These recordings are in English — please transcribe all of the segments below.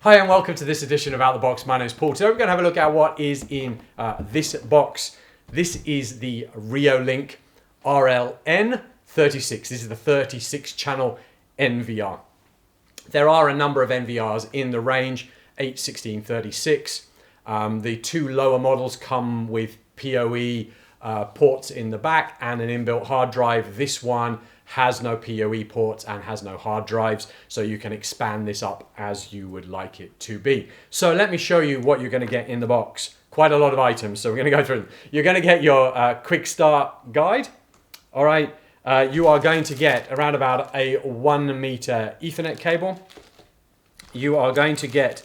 Hi and welcome to this edition of Out the Box. My name is Paul. Today we're going to have a look at what is in this box. This is the Reolink RLN36. This is the 36 channel NVR. There are a number of NVRs in the range, 8, 16, 36. The two lower models come with PoE ports in the back and an inbuilt hard drive. This one has no PoE ports and has no hard drives, so you can expand this up as you would like it to be. So let me show you what you're going to get in the box. Quite a lot of items, so we're going to go through them. You're going to get your quick start guide. All right, you are going to get around about a 1 meter Ethernet cable. You are going to get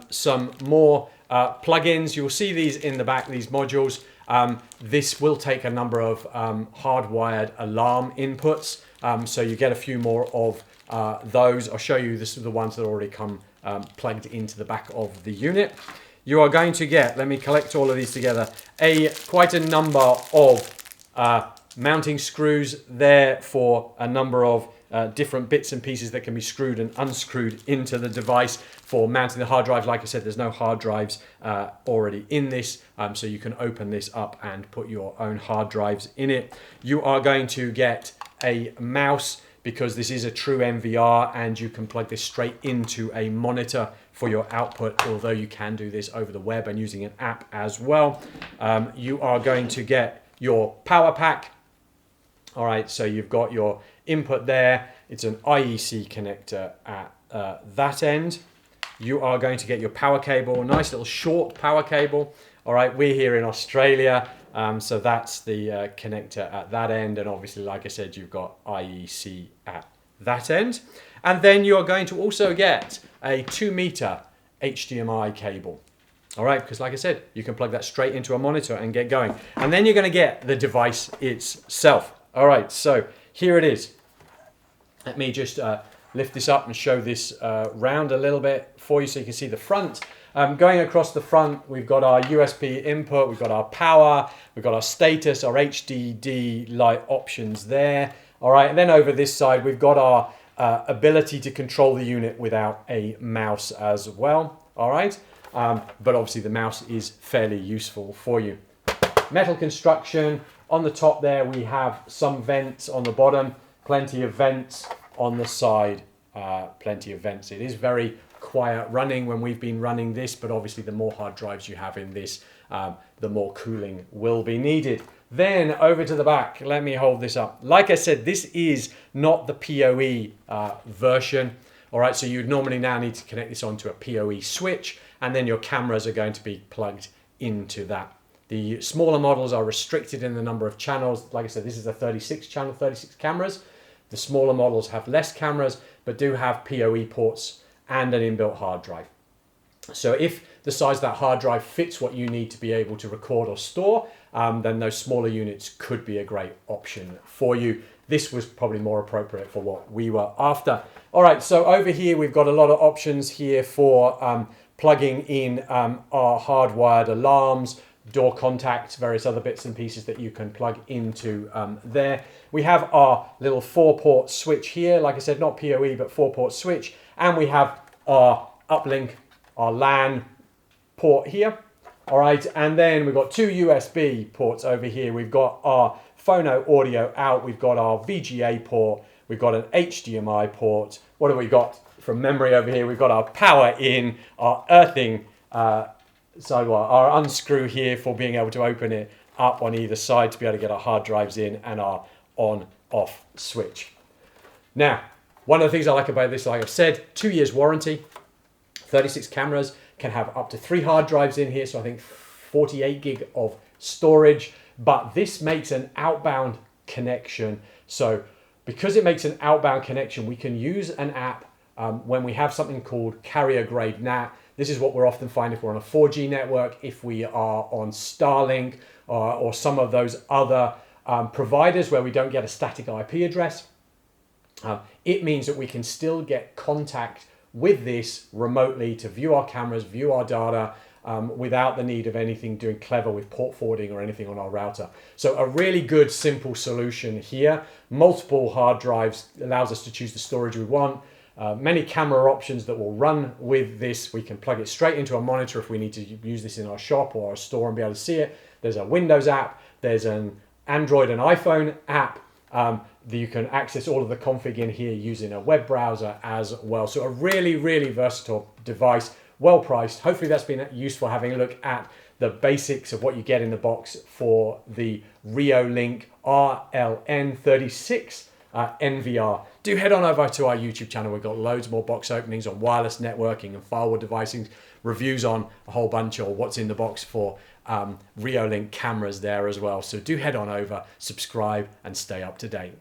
some more plugins. You'll see these in the back, these modules. This will take a number of hardwired alarm inputs, so you get a few more of those. I'll show you this is the ones that already come plugged into the back of the unit. You are going to get, let me collect all of these together, quite a number of mounting screws there for a number of different bits and pieces that can be screwed and unscrewed into the device for mounting the hard drives. Like I said, there's no hard drives already in this, so you can open this up and put your own hard drives in it. You are going to get a mouse because this is a true NVR and you can plug this straight into a monitor for your output, although you can do this over the web and using an app as well. You are going to get your power pack. All right, so you've got your input there. It's an IEC connector at that end. You are going to get your power cable, nice little short power cable. All right, we're here in Australia, so that's the connector at that end. And obviously, like I said, you've got IEC at that end. And then you're going to also get a 2 meter HDMI cable. All right, because like I said, you can plug that straight into a monitor and get going. And then you're going to get the device itself. All right, so here it is. Let me just lift this up and show this round a little bit for you so you can see the front. Going across the front, we've got our USB input, we've got our power, we've got our status, our HDD light options there. All right, and then over this side, we've got our ability to control the unit without a mouse as well. All right, but obviously the mouse is fairly useful for you. Metal construction. On the top there, we have some vents on the bottom, plenty of vents on the side, plenty of vents. It is very quiet running when we've been running this, but obviously the more hard drives you have in this, the more cooling will be needed. Then over to the back, let me hold this up. Like I said, this is not the PoE version. All right, so you'd normally now need to connect this onto a PoE switch, and then your cameras are going to be plugged into that. The smaller models are restricted in the number of channels. Like I said, this is a 36 channel, 36 cameras. The smaller models have less cameras, but do have PoE ports and an inbuilt hard drive. So if the size of that hard drive fits what you need to be able to record or store, then those smaller units could be a great option for you. This was probably more appropriate for what we were after. All right, so over here, we've got a lot of options here for plugging in our hardwired alarms, door contacts, various other bits and pieces that you can plug into there. We have our little 4-port switch here. Like I said, not PoE, but 4-port switch. And we have our uplink, our LAN port here. All right, and then we've got 2 USB ports over here. We've got our phono audio out. We've got our VGA port. We've got an HDMI port. What have we got from memory over here? We've got our power in, our earthing sidewire, our unscrew here for being able to open it up on either side to be able to get our hard drives in, and our on-off switch. Now, one of the things I like about this, like I've said, 2 years warranty, 36 cameras, can have up to 3 hard drives in here, so I think 48 gig of storage, but this makes an outbound connection. So because it makes an outbound connection, we can use an app when we have something called carrier grade NAT. This is what we're often finding if we're on a 4G network, if we are on Starlink or some of those other providers where we don't get a static IP address. It means that we can still get contact with this remotely to view our cameras, view our data, without the need of anything doing clever with port forwarding or anything on our router. So a really good, simple solution here. Multiple hard drives allows us to choose the storage we want. many camera options that will run with this. We can plug it straight into a monitor if we need to use this in our shop or our store and be able to see it. There's a Windows app, there's an Android and iPhone app. You can access all of the config in here using a web browser as well. So a really, really versatile device, well priced. Hopefully that's been useful, having a look at the basics of what you get in the box for the Reolink RLN36 NVR. Do head on over to our YouTube channel. We've got loads more box openings on wireless networking and firewall devices, reviews on a whole bunch of what's in the box for Reolink cameras there as well. So do head on over, subscribe and stay up to date.